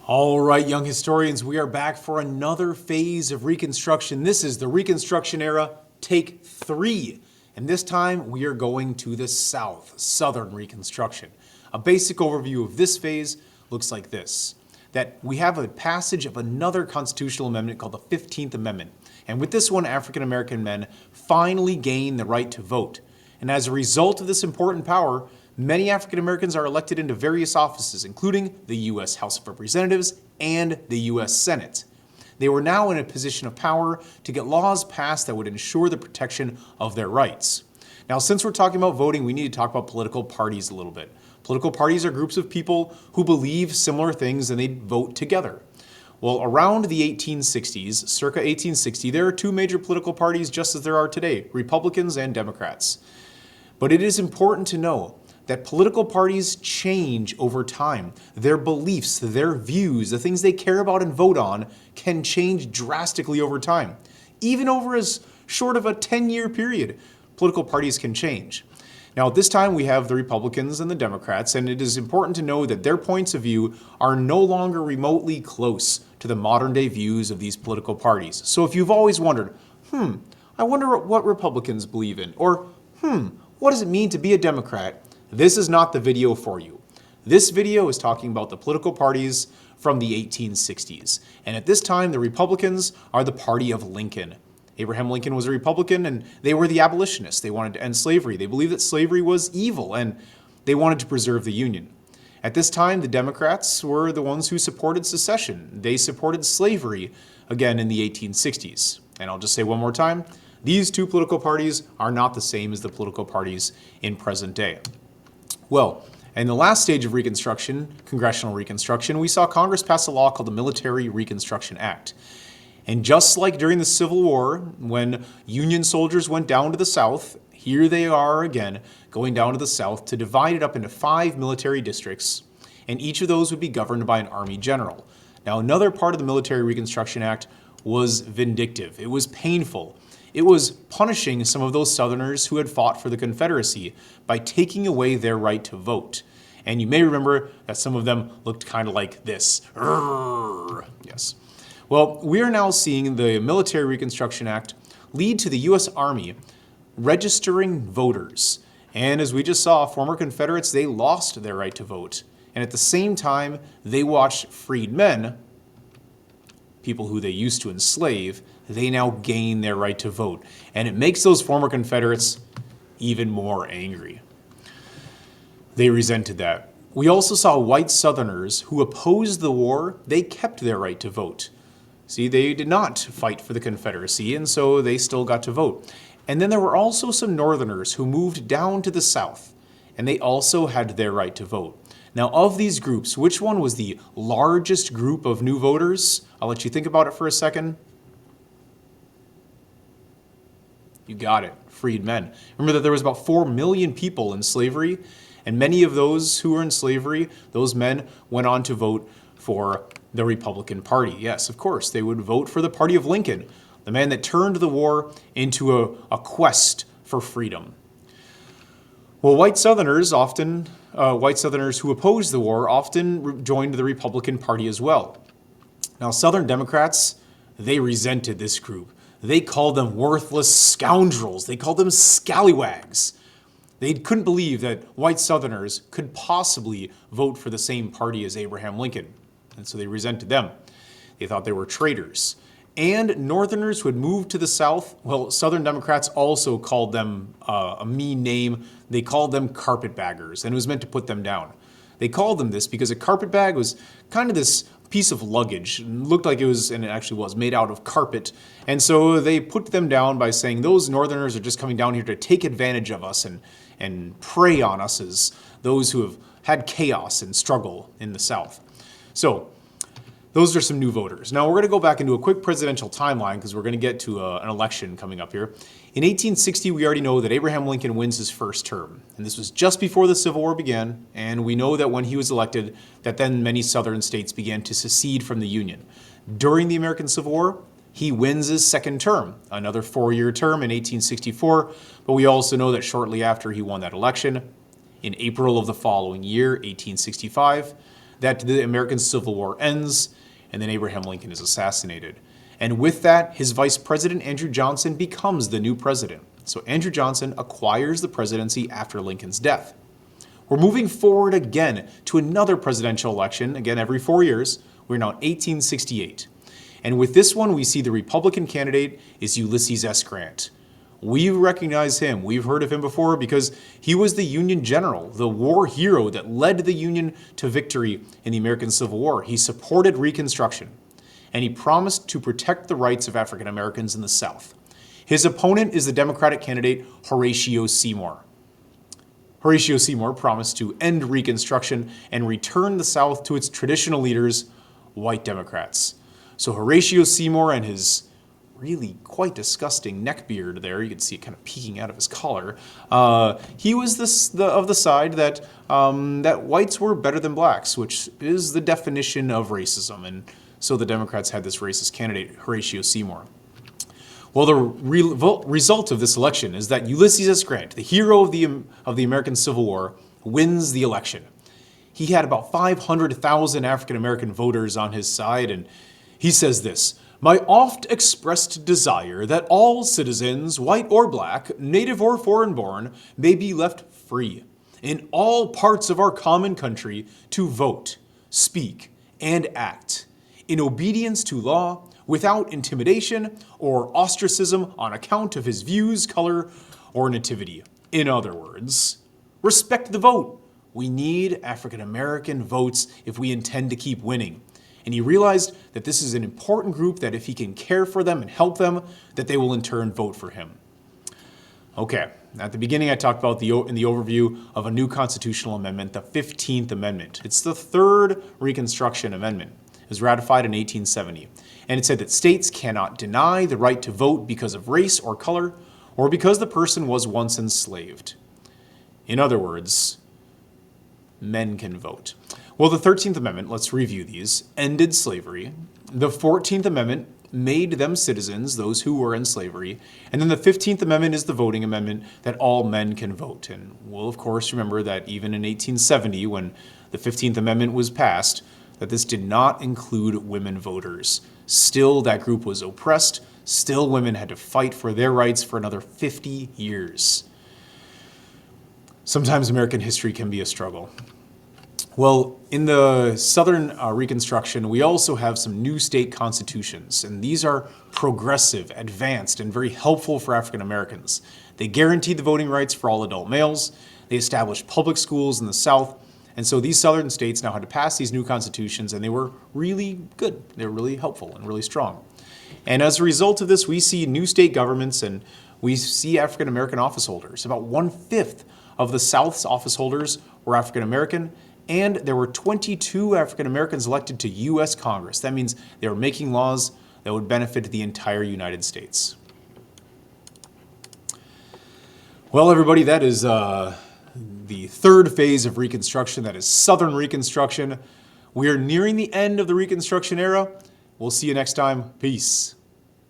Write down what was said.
All right, young historians, we are back for another phase of Reconstruction. This is the Reconstruction era, take 3. And this time we are going to the South, Southern Reconstruction. A basic overview of this phase looks like this. That we have a passage of another constitutional amendment called the 15th Amendment. And with this one, African American men finally gain the right to vote. And as a result of this important power, many African Americans are elected into various offices, including the U.S. House of Representatives and the U.S. Senate. They were now in a position of power to get laws passed that would ensure the protection of their rights. Now, since we're talking about voting, we need to talk about political parties a little bit. Political parties are groups of people who believe similar things and they vote together. Well, around the 1860s, circa 1860, there are two major political parties just as there are today, Republicans and Democrats. But it is important to know that political parties change over time. Their beliefs, their views, the things they care about and vote on can change drastically over time. Even over as short of a 10-year period, political parties can change. Now, at this time, we have the Republicans and the Democrats, and it is important to know that their points of view are no longer remotely close to the modern-day views of these political parties. So if you've always wondered, I wonder what Republicans believe in, or what does it mean to be a Democrat? This is not the video for you. This video is talking about the political parties from the 1860s. And at this time, the Republicans are the party of Lincoln. Abraham Lincoln was a Republican, and they were the abolitionists. They wanted to end slavery. They believed that slavery was evil, and they wanted to preserve the Union. At this time, the Democrats were the ones who supported secession. They supported slavery, again, in the 1860s. And I'll just say one more time, these two political parties are not the same as the political parties in present day. Well, in the last stage of Reconstruction, Congressional Reconstruction, we saw Congress pass a law called the Military Reconstruction Act. And just like during the Civil War, when Union soldiers went down to the South, here they are again, going down to the South to divide it up into 5 military districts, and each of those would be governed by an Army general. Now, another part of the Military Reconstruction Act was vindictive. It was painful. It was punishing some of those Southerners who had fought for the Confederacy by taking away their right to vote. And you may remember that some of them looked kind of like this. Yes. Well, we are now seeing the Military Reconstruction Act lead to the U.S. Army registering voters. And as we just saw, former Confederates, they lost their right to vote. And at the same time, they watched freedmen, people who they used to enslave, they now gain their right to vote. And it makes those former Confederates even more angry. They resented that. We also saw white Southerners who opposed the war, they kept their right to vote. See, they did not fight for the Confederacy, and so they still got to vote. And then there were also some Northerners who moved down to the South, and they also had their right to vote. Now, of these groups, which one was the largest group of new voters? I'll let you think about it for a second. You got it, freedmen. Remember that there was about 4 million people in slavery, and many of those who were in slavery, those men went on to vote for the Republican Party. Yes, of course, they would vote for the party of Lincoln, the man that turned the war into a quest for freedom. Well, white Southerners who opposed the war often joined the Republican Party as well. Now, Southern Democrats, they resented this group. They called them worthless scoundrels. They called them scallywags. They couldn't believe that white Southerners could possibly vote for the same party as Abraham Lincoln. And so they resented them. They thought they were traitors. And Northerners who had moved to the South, well, Southern Democrats also called them a mean name. They called them carpetbaggers, and it was meant to put them down. They called them this because a carpetbag was kind of this piece of luggage. It looked like it was, and it actually was, made out of carpet. And so they put them down by saying those Northerners are just coming down here to take advantage of us and prey on us as those who have had chaos and struggle in the South. So those are some new voters. Now we're going to go back into a quick presidential timeline because we're going to get to an election coming up here. In 1860, we already know that Abraham Lincoln wins his first term. And this was just before the Civil War began. And we know that when he was elected, that then many southern states began to secede from the Union. During the American Civil War, he wins his second term, another 4-year term in 1864. But we also know that shortly after he won that election, in April of the following year, 1865, that the American Civil War ends, and then Abraham Lincoln is assassinated. And with that, his vice president, Andrew Johnson, becomes the new president. So Andrew Johnson acquires the presidency after Lincoln's death. We're moving forward again to another presidential election, again every 4 years. We're now in 1868. And with this one, we see the Republican candidate is Ulysses S. Grant. We recognize him. We've heard of him before because he was the Union general, the war hero that led the Union to victory in the American Civil War. He supported Reconstruction, and he promised to protect the rights of African Americans in the South. His opponent is the Democratic candidate Horatio Seymour. Horatio Seymour promised to end Reconstruction and return the South to its traditional leaders, white Democrats. So Horatio Seymour and his really quite disgusting neckbeard there, you can see it kind of peeking out of his collar, he was of the side that, that whites were better than blacks, which is the definition of racism. And so the Democrats had this racist candidate, Horatio Seymour. Well, the result of this election is that Ulysses S. Grant, the hero of the American Civil War, wins the election. He had about 500,000 African American voters on his side, and he says this: "My oft expressed desire that all citizens, white or black, native or foreign-born, may be left free in all parts of our common country to vote, speak, and act in obedience to law, without intimidation or ostracism on account of his views, color, or nativity. In other words, respect the vote. We need African American votes if we intend to keep winning." And he realized that this is an important group, that if he can care for them and help them, that they will in turn vote for him. Okay, at the beginning I talked about in the overview of a new constitutional amendment, the 15th Amendment. It's the third Reconstruction Amendment. It was ratified in 1870. And it said that states cannot deny the right to vote because of race or color, or because the person was once enslaved. In other words, men can vote. Well, the 13th Amendment, let's review these, ended slavery. The 14th Amendment made them citizens, those who were in slavery. And then the 15th Amendment is the voting amendment that all men can vote. And we'll, of course, remember that even in 1870, when the 15th Amendment was passed, that this did not include women voters. Still, that group was oppressed. Still, women had to fight for their rights for another 50 years. Sometimes American history can be a struggle. Well, in the Southern Reconstruction, we also have some new state constitutions, and these are progressive, advanced, and very helpful for African Americans. They guaranteed the voting rights for all adult males. They established public schools in the South. And so these southern states now had to pass these new constitutions, and they were really good. They were really helpful and really strong. And as a result of this, we see new state governments, and we see African American office holders. About 1/5 of the South's office holders were African American, and there were 22 African Americans elected to U.S. Congress. That means they were making laws that would benefit the entire United States. Well, everybody, that is the third phase of Reconstruction. That is Southern Reconstruction. We are nearing the end of the Reconstruction era. We'll see you next time. Peace.